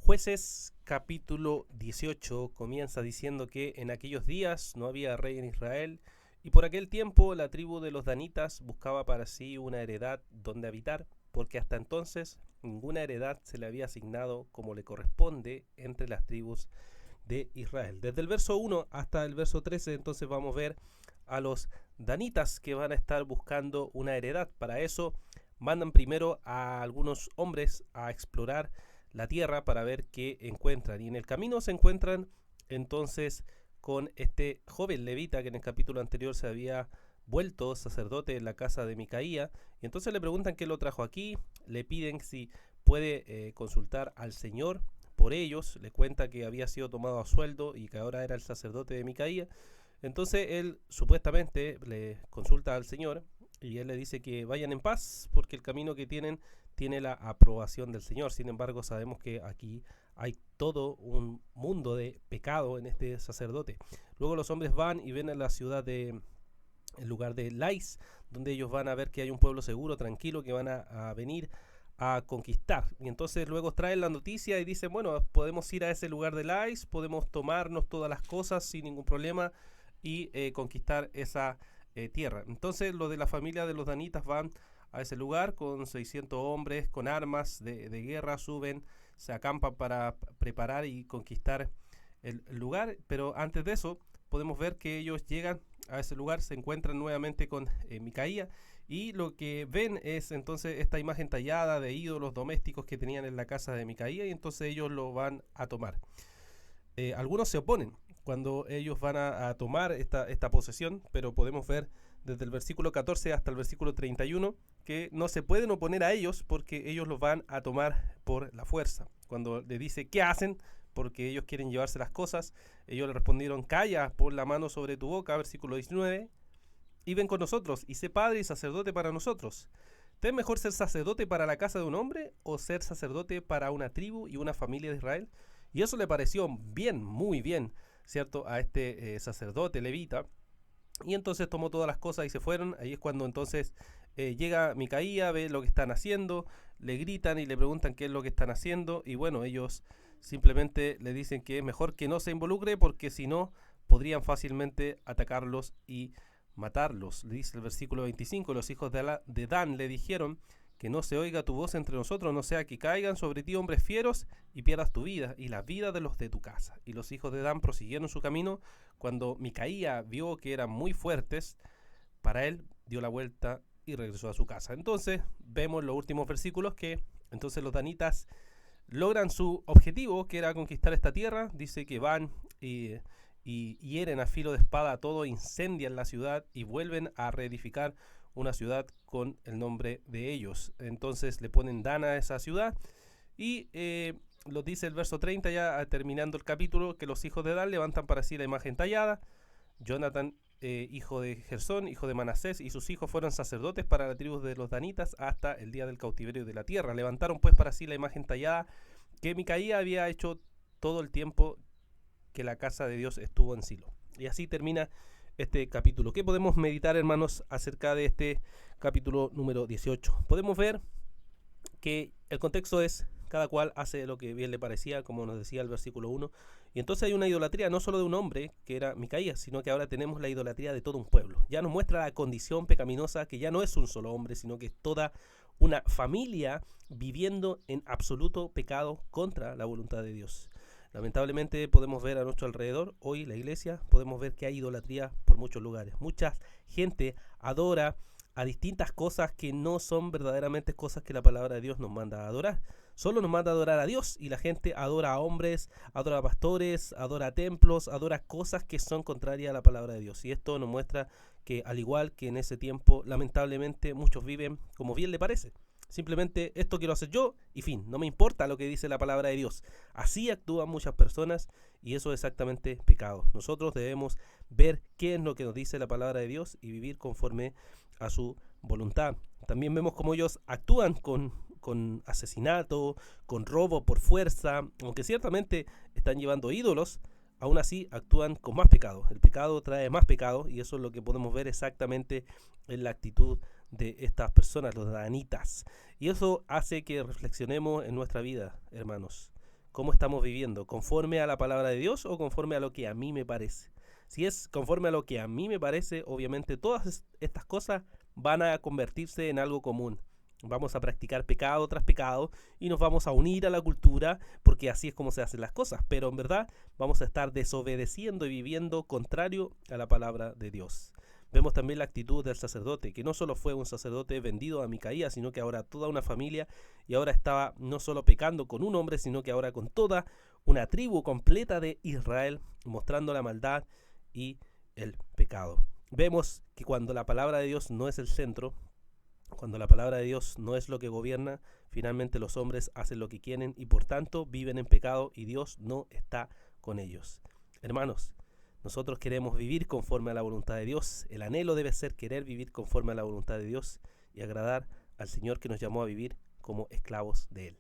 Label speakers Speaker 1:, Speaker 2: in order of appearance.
Speaker 1: Jueces capítulo 18 comienza diciendo que en aquellos días no había rey en Israel y por aquel tiempo la tribu de los danitas buscaba para sí una heredad donde habitar, porque hasta entonces ninguna heredad se le había asignado como le corresponde entre las tribus de Israel. Desde el verso 1 hasta el verso 13 entonces vamos a ver a los danitas que van a estar buscando una heredad. Para eso mandan primero a algunos hombres a explorar la tierra para ver qué encuentran, y en el camino se encuentran entonces con este joven levita que en el capítulo anterior se había vuelto sacerdote en la casa de Micaía, y entonces le preguntan qué lo trajo aquí, le piden si puede consultar al Señor por ellos, le cuenta que había sido tomado a sueldo y que ahora era el sacerdote de Micaía. Entonces él supuestamente le consulta al Señor y él le dice que vayan en paz porque el camino que tiene la aprobación del Señor. Sin embargo, sabemos que aquí hay todo un mundo de pecado en este sacerdote. Luego los hombres van y ven a la ciudad el lugar de Lais, donde ellos van a ver que hay un pueblo seguro, tranquilo, que van a venir a conquistar. Y entonces luego traen la noticia y dicen, bueno, podemos ir a ese lugar de Lais, podemos tomarnos todas las cosas sin ningún problema y conquistar esa tierra. Entonces los de la familia de los danitas van a ese lugar con 600 hombres, con armas de guerra, suben, se acampan para preparar y conquistar el lugar, pero antes de eso podemos ver que ellos llegan a ese lugar, se encuentran nuevamente con Micaía, y lo que ven es entonces esta imagen tallada de ídolos domésticos que tenían en la casa de Micaía, y entonces ellos lo van a tomar. Algunos se oponen cuando ellos van a tomar esta posesión, pero podemos ver desde el versículo 14 hasta el versículo 31 que no se pueden oponer a ellos porque ellos los van a tomar por la fuerza. Cuando le dice ¿qué hacen? Porque ellos quieren llevarse las cosas, ellos le respondieron calla, pon la mano sobre tu boca, versículo 19, y ven con nosotros y sé padre y sacerdote para nosotros. ¿Te es mejor ser sacerdote para la casa de un hombre o ser sacerdote para una tribu y una familia de Israel? Y eso le pareció bien, muy bien, ¿cierto? A este sacerdote levita. Y entonces tomó todas las cosas y se fueron. Ahí es cuando entonces llega Micaía, ve lo que están haciendo, le gritan y le preguntan qué es lo que están haciendo. Y bueno, ellos simplemente le dicen que es mejor que no se involucre porque si no podrían fácilmente atacarlos y matarlos. Le dice el versículo 25, los hijos de Dan le dijeron que no se oiga tu voz entre nosotros, no sea que caigan sobre ti hombres fieros y pierdas tu vida y la vida de los de tu casa. Y los hijos de Dan prosiguieron su camino. Cuando Micaía vio que eran muy fuertes para él, dio la vuelta y regresó a su casa. Entonces vemos en los últimos versículos que entonces los danitas logran su objetivo, que era conquistar esta tierra. Dice que van y hieren a filo de espada a todo, incendian la ciudad y vuelven a reedificar una ciudad con el nombre de ellos. Entonces le ponen Dan a esa ciudad y lo dice el verso 30 ya terminando el capítulo, que los hijos de Dan levantan para sí la imagen tallada. Jonathan, hijo de Gersón, hijo de Manasés, y sus hijos fueron sacerdotes para la tribu de los danitas hasta el día del cautiverio de la tierra. Levantaron pues para sí la imagen tallada que Micaía había hecho todo el tiempo que la casa de Dios estuvo en Silo. Y así termina este capítulo. ¿Qué podemos meditar, hermanos, acerca de este capítulo número 18? Podemos ver que el contexto es cada cual hace lo que bien le parecía, como nos decía el versículo 1. Y entonces hay una idolatría no solo de un hombre, que era Micaías, sino que ahora tenemos la idolatría de todo un pueblo. Ya nos muestra la condición pecaminosa, que ya no es un solo hombre, sino que es toda una familia viviendo en absoluto pecado contra la voluntad de Dios. Lamentablemente podemos ver a nuestro alrededor, hoy la iglesia, podemos ver que hay idolatría por muchos lugares. Mucha gente adora a distintas cosas que no son verdaderamente cosas que la palabra de Dios nos manda a adorar. Solo nos manda a adorar a Dios, y la gente adora a hombres, adora a pastores, adora a templos, adora cosas que son contrarias a la palabra de Dios. Y esto nos muestra que al igual que en ese tiempo, lamentablemente muchos viven como bien le parece. Simplemente esto quiero hacer yo y fin, no me importa lo que dice la palabra de Dios. Así actúan muchas personas y eso es exactamente pecado. Nosotros debemos ver qué es lo que nos dice la palabra de Dios y vivir conforme a su voluntad. También vemos cómo ellos actúan con asesinato, con robo por fuerza, aunque ciertamente están llevando ídolos, aún así actúan con más pecado. El pecado trae más pecado y eso es lo que podemos ver exactamente en la actitud de estas personas, los danitas. Y eso hace que reflexionemos en nuestra vida, hermanos. ¿Cómo estamos viviendo? ¿Conforme a la palabra de Dios o conforme a lo que a mí me parece? Si es conforme a lo que a mí me parece, obviamente todas estas cosas van a convertirse en algo común. Vamos a practicar pecado tras pecado y nos vamos a unir a la cultura porque así es como se hacen las cosas. Pero en verdad vamos a estar desobedeciendo y viviendo contrario a la palabra de Dios. Vemos también la actitud del sacerdote, que no solo fue un sacerdote vendido a Micaías, sino que ahora toda una familia, y ahora estaba no solo pecando con un hombre, sino que ahora con toda una tribu completa de Israel, mostrando la maldad y el pecado. Vemos que cuando la palabra de Dios no es el centro, cuando la palabra de Dios no es lo que gobierna, finalmente los hombres hacen lo que quieren y por tanto viven en pecado y Dios no está con ellos. Hermanos, nosotros queremos vivir conforme a la voluntad de Dios. El anhelo debe ser querer vivir conforme a la voluntad de Dios y agradar al Señor que nos llamó a vivir como esclavos de Él.